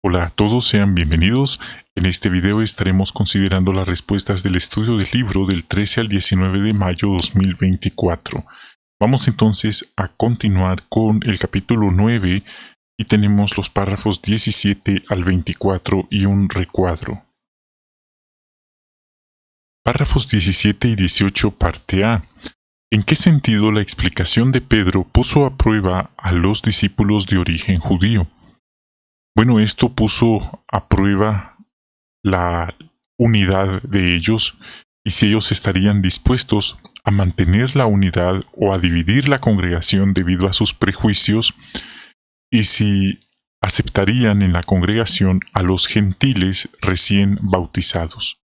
Hola a todos, sean bienvenidos. En este video estaremos considerando las respuestas del estudio del libro del 13 al 19 de mayo 2024. Vamos entonces a continuar con el capítulo 9 y tenemos los párrafos 17 al 24 y un recuadro. Párrafos 17 y 18 parte A. ¿En qué sentido la explicación de Pedro puso a prueba a los discípulos de origen judío? Bueno, esto puso a prueba la unidad de ellos y si ellos estarían dispuestos a mantener la unidad o a dividir la congregación debido a sus prejuicios y si aceptarían en la congregación a los gentiles recién bautizados.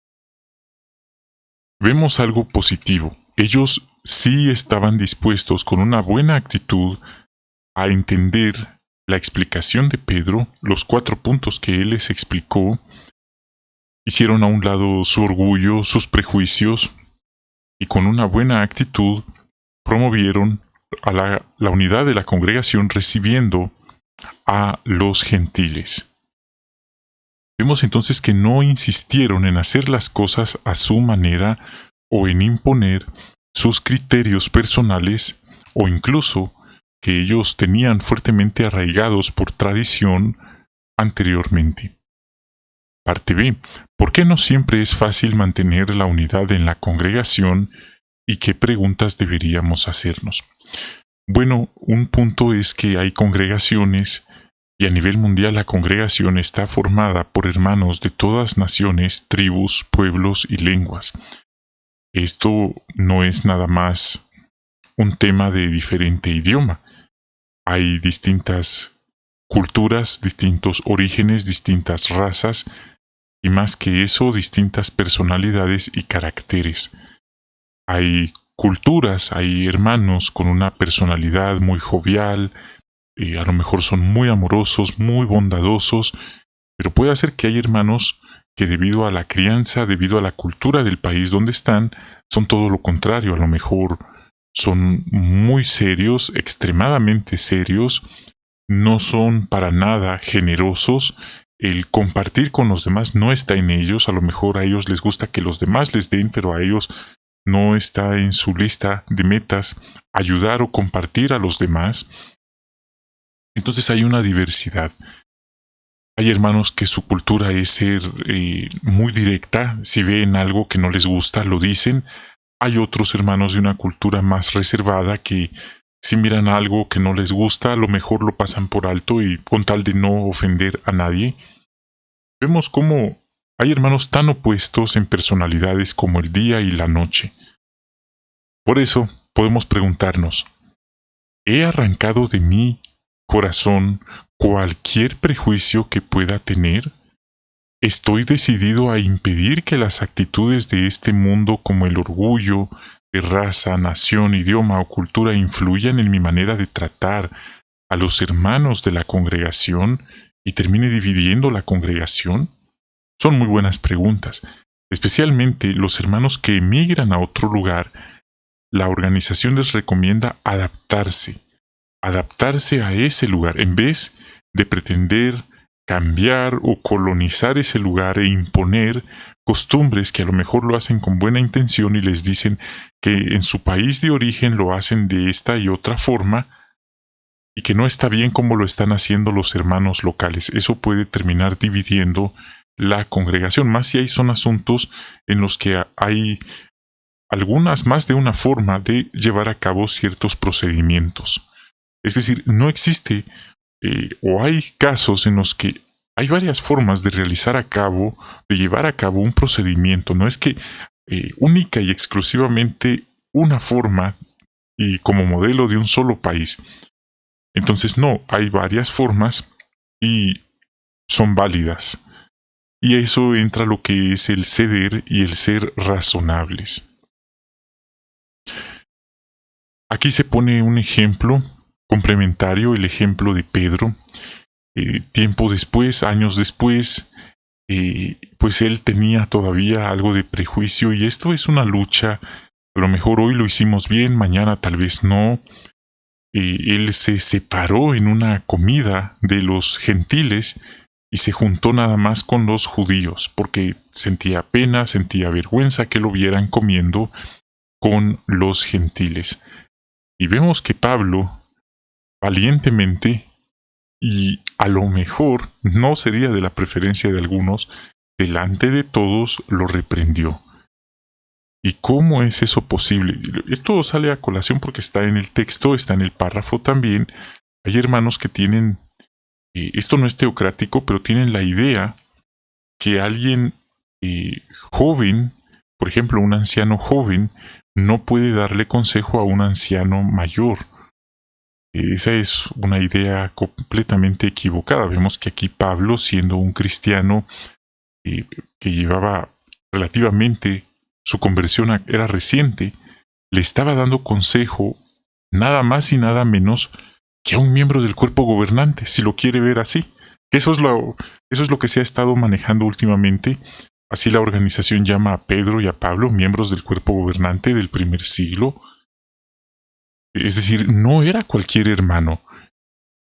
Vemos algo positivo. Ellos sí estaban dispuestos con una buena actitud a entender la explicación de Pedro, los 4 puntos que él les explicó. Hicieron a un lado su orgullo, sus prejuicios, y con una buena actitud promovieron a la unidad de la congregación recibiendo a los gentiles. Vemos entonces que no insistieron en hacer las cosas a su manera o en imponer sus criterios personales o incluso que ellos tenían fuertemente arraigados por tradición anteriormente. Parte B. ¿Por qué no siempre es fácil mantener la unidad en la congregación y qué preguntas deberíamos hacernos? Bueno, un punto es que hay congregaciones y a nivel mundial la congregación está formada por hermanos de todas naciones, tribus, pueblos y lenguas. Esto no es nada más un tema de diferente idioma. Hay distintas culturas, distintos orígenes, distintas razas y más que eso, distintas personalidades y caracteres. Hay culturas, hay hermanos con una personalidad muy jovial, a lo mejor son muy amorosos, muy bondadosos, pero puede ser que hay hermanos que debido a la crianza, debido a la cultura del país donde están, son todo lo contrario, a lo mejor son muy serios, extremadamente serios, no son para nada generosos, el compartir con los demás no está en ellos, a lo mejor a ellos les gusta que los demás les den, pero a ellos no está en su lista de metas ayudar o compartir a los demás. Entonces hay una diversidad. Hay hermanos que su cultura es ser muy directa, si ven algo que no les gusta, lo dicen. Hay otros hermanos de una cultura más reservada que si miran algo que no les gusta, a lo mejor lo pasan por alto y con tal de no ofender a nadie. Vemos cómo hay hermanos tan opuestos en personalidades como el día y la noche. Por eso podemos preguntarnos, ¿he arrancado de mi corazón cualquier prejuicio que pueda tener? ¿Estoy decidido a impedir que las actitudes de este mundo como el orgullo de raza, nación, idioma o cultura influyan en mi manera de tratar a los hermanos de la congregación y termine dividiendo la congregación? Son muy buenas preguntas. Especialmente los hermanos que emigran a otro lugar, la organización les recomienda adaptarse a ese lugar en vez de pretender cambiar o colonizar ese lugar e imponer costumbres que a lo mejor lo hacen con buena intención y les dicen que en su país de origen lo hacen de esta y otra forma y que no está bien como lo están haciendo los hermanos locales. Eso puede terminar dividiendo la congregación, más si son asuntos en los que hay algunas más de una forma de llevar a cabo ciertos procedimientos. Es decir, no existe o hay casos en los que hay varias formas de de llevar a cabo un procedimiento. No es que única y exclusivamente una forma y como modelo de un solo país. Entonces no, hay varias formas y son válidas. Y a eso entra lo que es el ceder y el ser razonables. Aquí se pone un ejemplo complementario, el ejemplo de Pedro. Tiempo después, años después, pues él tenía todavía algo de prejuicio y esto es una lucha. A lo mejor hoy lo hicimos bien, mañana tal vez no. Él se separó en una comida de los gentiles y se juntó nada más con los judíos, porque sentía pena, sentía vergüenza que lo vieran comiendo con los gentiles. Y vemos que Pablo, valientemente, y a lo mejor no sería de la preferencia de algunos, delante de todos lo reprendió. ¿Y cómo es eso posible? Esto sale a colación porque está en el texto, está en el párrafo también. Hay hermanos que tienen, esto no es teocrático, pero tienen la idea que alguien joven, por ejemplo, un anciano joven, no puede darle consejo a un anciano mayor. Esa es una idea completamente equivocada. Vemos que aquí Pablo, siendo un cristiano que llevaba relativamente, su conversión era reciente, le estaba dando consejo nada más y nada menos que a un miembro del cuerpo gobernante, si lo quiere ver así. Eso es lo que se ha estado manejando últimamente. Así la organización llama a Pedro y a Pablo miembros del cuerpo gobernante del primer siglo. Es decir, no era cualquier hermano.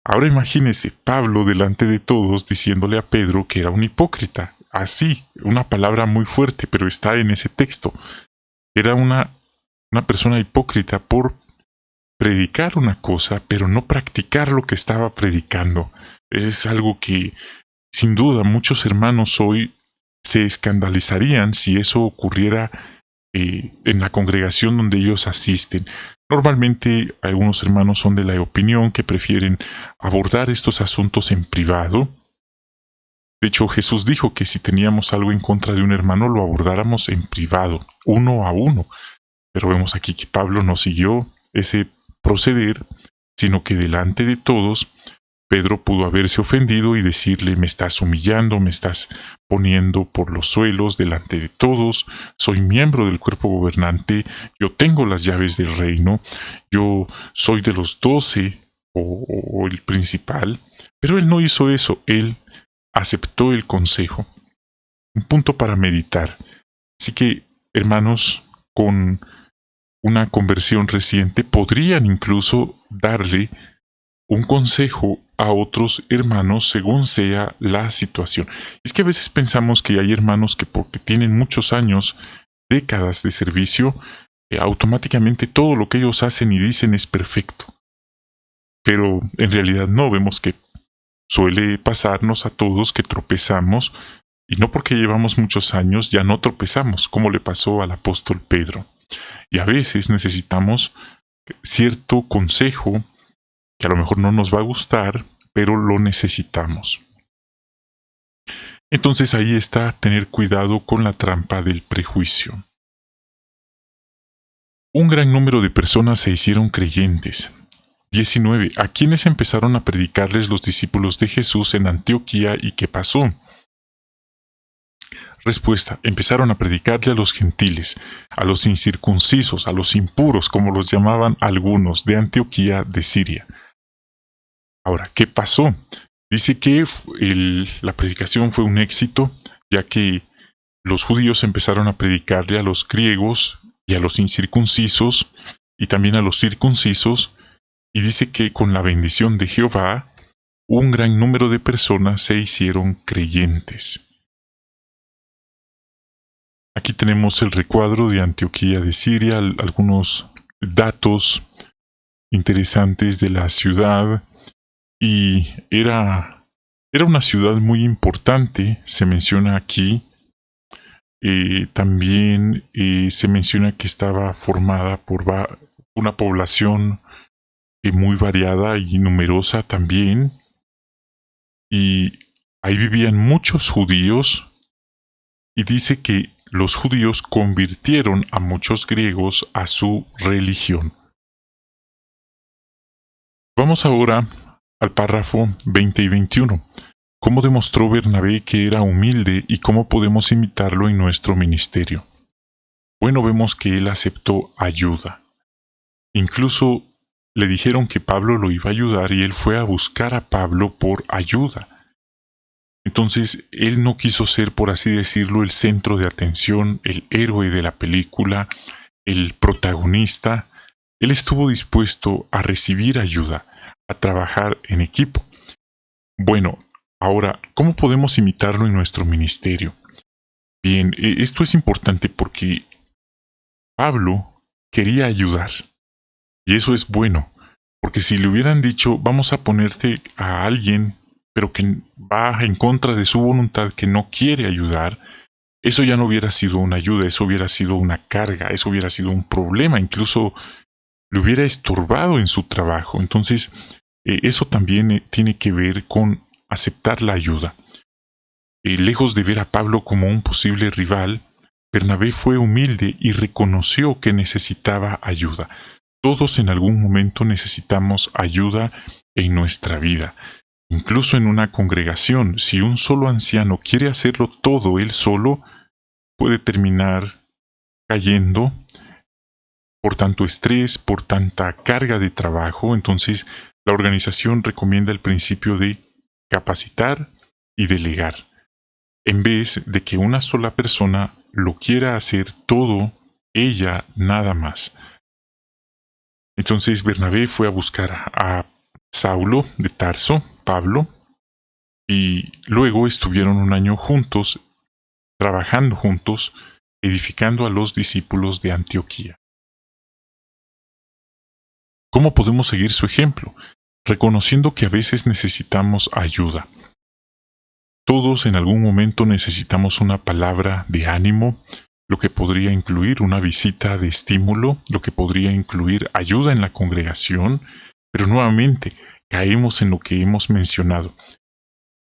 Ahora imagínese Pablo delante de todos diciéndole a Pedro que era un hipócrita. Así, una palabra muy fuerte, pero está en ese texto. Era una persona hipócrita por predicar una cosa, pero no practicar lo que estaba predicando. Es algo que, sin duda, muchos hermanos hoy se escandalizarían si eso ocurriera en la congregación donde ellos asisten. Normalmente algunos hermanos son de la opinión que prefieren abordar estos asuntos en privado. De hecho, Jesús dijo que si teníamos algo en contra de un hermano lo abordáramos en privado, uno a uno. Pero vemos aquí que Pablo no siguió ese proceder, sino que delante de todos, Pedro pudo haberse ofendido y decirle: me estás humillando, me estás poniendo por los suelos delante de todos, soy miembro del cuerpo gobernante, yo tengo las llaves del reino, yo soy de los 12 o el principal. Pero él no hizo eso, él aceptó el consejo. Un punto para meditar. Así que, hermanos, con una conversión reciente podrían incluso darle un consejo a otros hermanos según sea la situación. Es que a veces pensamos que hay hermanos que porque tienen muchos años, décadas de servicio, automáticamente todo lo que ellos hacen y dicen es perfecto. Pero en realidad no, vemos que suele pasarnos a todos que tropezamos, y no porque llevamos muchos años ya no tropezamos, como le pasó al apóstol Pedro. Y a veces necesitamos cierto consejo que a lo mejor no nos va a gustar, pero lo necesitamos. Entonces ahí está tener cuidado con la trampa del prejuicio. Un gran número de personas se hicieron creyentes. 19. ¿A quiénes empezaron a predicarles los discípulos de Jesús en Antioquía y qué pasó? Respuesta: empezaron a predicarle a los gentiles, a los incircuncisos, a los impuros, como los llamaban algunos, de Antioquía de Siria. Ahora, ¿qué pasó? Dice que la predicación fue un éxito, ya que los judíos empezaron a predicarle a los griegos y a los incircuncisos, y también a los circuncisos, y dice que con la bendición de Jehová, un gran número de personas se hicieron creyentes. Aquí tenemos el recuadro de Antioquía de Siria, algunos datos interesantes de la ciudad, y era una ciudad muy importante, se menciona aquí. También se menciona que estaba formada por una población muy variada y numerosa también, y ahí vivían muchos judíos, y dice que los judíos convirtieron a muchos griegos a su religión. Vamos ahora al párrafo 20 y 21. ¿Cómo demostró Bernabé que era humilde y cómo podemos imitarlo en nuestro ministerio? Bueno, vemos que él aceptó ayuda. Incluso le dijeron que Pablo lo iba a ayudar y él fue a buscar a Pablo por ayuda. Entonces, él no quiso ser, por así decirlo, el centro de atención, el héroe de la película, el protagonista. Él estuvo dispuesto a recibir ayuda, a trabajar en equipo. Bueno, Ahora, ¿cómo podemos imitarlo en nuestro ministerio? Bien, esto es importante porque Pablo quería ayudar. Y eso es bueno, porque si le hubieran dicho, vamos a ponerte a alguien, pero que va en contra de su voluntad, que no quiere ayudar, eso ya no hubiera sido una ayuda, eso hubiera sido una carga, eso hubiera sido un problema, incluso le hubiera estorbado en su trabajo. Entonces, eso también tiene que ver con aceptar la ayuda. Lejos de ver a Pablo como un posible rival, Bernabé fue humilde y reconoció que necesitaba ayuda. Todos en algún momento necesitamos ayuda en nuestra vida. Incluso en una congregación, si un solo anciano quiere hacerlo todo él solo, puede terminar cayendo por tanto estrés, por tanta carga de trabajo. Entonces, la organización recomienda el principio de capacitar y delegar, en vez de que una sola persona lo quiera hacer todo, ella nada más. Entonces Bernabé fue a buscar a Saulo de Tarso, Pablo, y luego estuvieron un año juntos, trabajando juntos, edificando a los discípulos de Antioquía. ¿Cómo podemos seguir su ejemplo? Reconociendo que a veces necesitamos ayuda. Todos en algún momento necesitamos una palabra de ánimo, lo que podría incluir una visita de estímulo, lo que podría incluir ayuda en la congregación, pero nuevamente caemos en lo que hemos mencionado.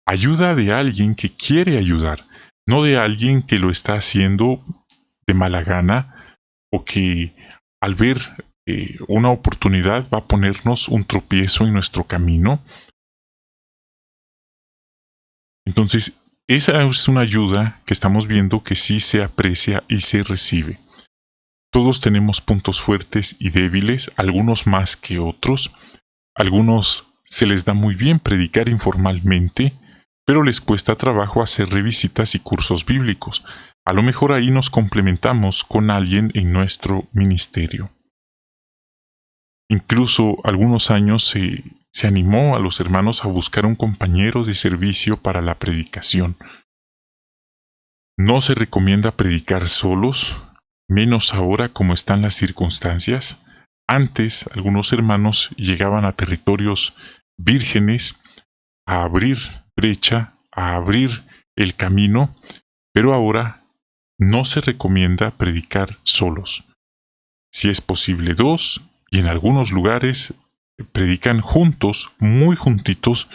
Ayuda de alguien que quiere ayudar, no de alguien que lo está haciendo de mala gana o que al ver una oportunidad va a ponernos un tropiezo en nuestro camino. Entonces, esa es una ayuda que estamos viendo que sí se aprecia y se recibe. Todos tenemos puntos fuertes y débiles, algunos más que otros. Algunos se les da muy bien predicar informalmente, pero les cuesta trabajo hacer revisitas y cursos bíblicos. A lo mejor ahí nos complementamos con alguien en nuestro ministerio. Incluso algunos años se animó a los hermanos a buscar un compañero de servicio para la predicación. No se recomienda predicar solos, menos ahora como están las circunstancias. Antes, algunos hermanos llegaban a territorios vírgenes a abrir brecha, a abrir el camino, pero ahora no se recomienda predicar solos. Si es posible dos, y en algunos lugares predican juntos, muy juntitos,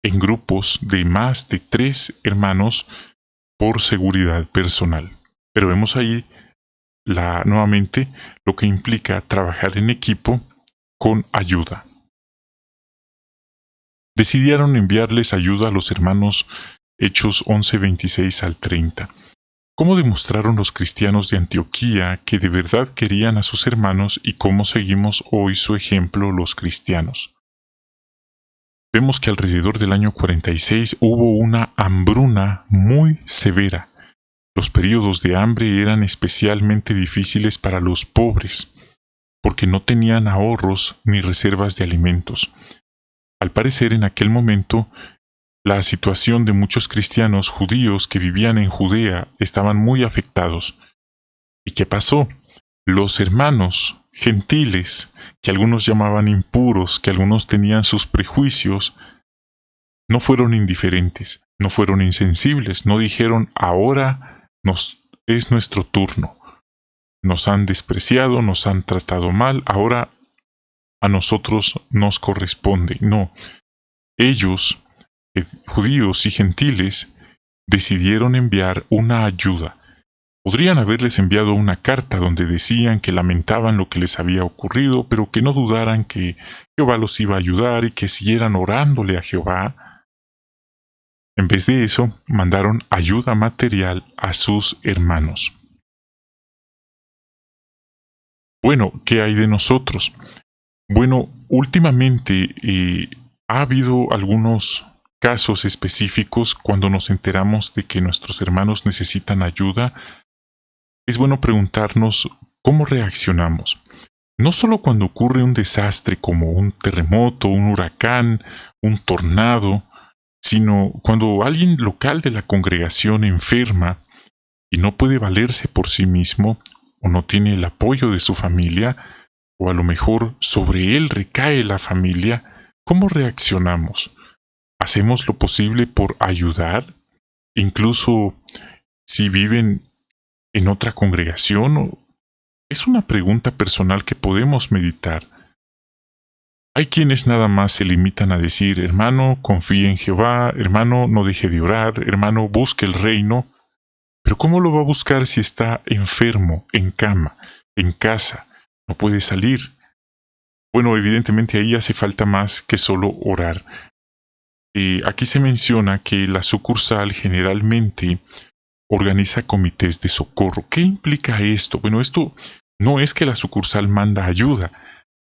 en grupos de más de 3 hermanos por seguridad personal. Pero vemos ahí nuevamente lo que implica trabajar en equipo con ayuda. Decidieron enviarles ayuda a los hermanos Hechos 11:26 al 30. ¿Cómo demostraron los cristianos de Antioquía que de verdad querían a sus hermanos y cómo seguimos hoy su ejemplo los cristianos? Vemos que alrededor del año 46 hubo una hambruna muy severa. Los periodos de hambre eran especialmente difíciles para los pobres, porque no tenían ahorros ni reservas de alimentos. Al parecer, en aquel momento, la situación de muchos cristianos judíos que vivían en Judea estaban muy afectados. ¿Y qué pasó? Los hermanos gentiles, que algunos llamaban impuros, que algunos tenían sus prejuicios, no fueron indiferentes, no fueron insensibles, no dijeron ahora es nuestro turno. Nos han despreciado, nos han tratado mal, ahora a nosotros nos corresponde. No, ellos, judíos y gentiles, decidieron enviar una ayuda. Podrían haberles enviado una carta donde decían que lamentaban lo que les había ocurrido, pero que no dudaran que Jehová los iba a ayudar y que siguieran orándole a Jehová. En vez de eso, mandaron ayuda material a sus hermanos. Bueno, ¿qué hay de nosotros? Bueno, últimamente ha habido algunos casos específicos cuando nos enteramos de que nuestros hermanos necesitan ayuda. Es bueno preguntarnos cómo reaccionamos. No solo cuando ocurre un desastre como un terremoto, un huracán, un tornado, sino cuando alguien local de la congregación enferma y no puede valerse por sí mismo, o no tiene el apoyo de su familia, o a lo mejor sobre él recae la familia, ¿cómo reaccionamos? ¿Hacemos lo posible por ayudar? Incluso si viven en otra congregación. Es una pregunta personal que podemos meditar. Hay quienes nada más se limitan a decir, hermano, confíe en Jehová, hermano, no deje de orar, hermano, busque el reino. Pero ¿cómo lo va a buscar si está enfermo, en cama, en casa, no puede salir? Bueno, evidentemente ahí hace falta más que solo orar. Aquí se menciona que la sucursal generalmente organiza comités de socorro. ¿Qué implica esto? Bueno, esto no es que la sucursal manda ayuda.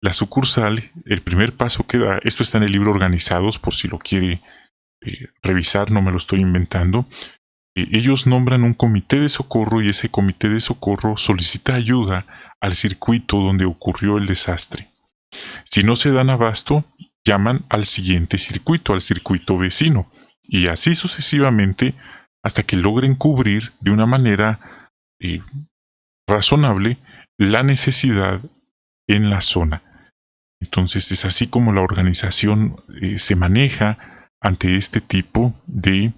La sucursal, el primer paso que da, esto está en el libro Organizados, por si lo quiere revisar, no me lo estoy inventando. Ellos nombran un comité de socorro y ese comité de socorro solicita ayuda al circuito donde ocurrió el desastre. Si no se dan abasto, llaman al siguiente circuito, al circuito vecino, y así sucesivamente hasta que logren cubrir de una manera razonable la necesidad en la zona. Entonces es así como la organización se maneja ante este tipo de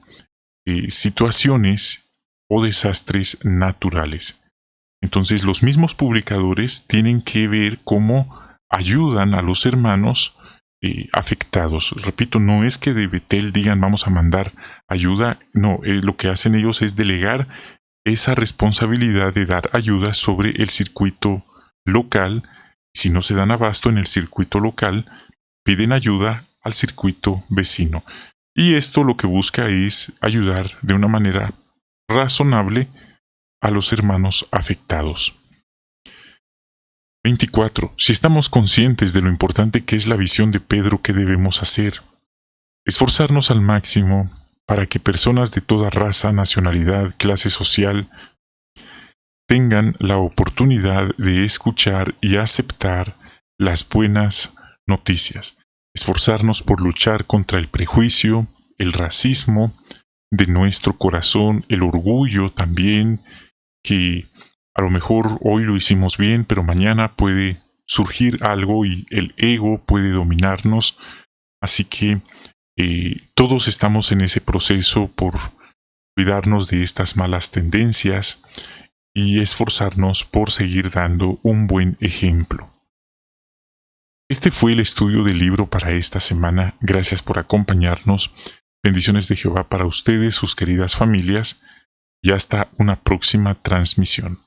situaciones o desastres naturales. Entonces los mismos publicadores tienen que ver cómo ayudan a los hermanos afectados. Repito, no es que de Betel digan vamos a mandar ayuda, no, lo que hacen ellos es delegar esa responsabilidad de dar ayuda sobre el circuito local. Si no se dan abasto en el circuito local, piden ayuda al circuito vecino. Y esto lo que busca es ayudar de una manera razonable a los hermanos afectados. 24. Si estamos conscientes de lo importante que es la visión de Pedro, ¿qué debemos hacer? Esforzarnos al máximo para que personas de toda raza, nacionalidad, clase social tengan la oportunidad de escuchar y aceptar las buenas noticias. Esforzarnos por luchar contra el prejuicio, el racismo de nuestro corazón, el orgullo también, que a lo mejor hoy lo hicimos bien, pero mañana puede surgir algo y el ego puede dominarnos. Así que todos estamos en ese proceso por cuidarnos de estas malas tendencias y esforzarnos por seguir dando un buen ejemplo. Este fue el estudio del libro para esta semana. Gracias por acompañarnos. Bendiciones de Jehová para ustedes, sus queridas familias, y hasta una próxima transmisión.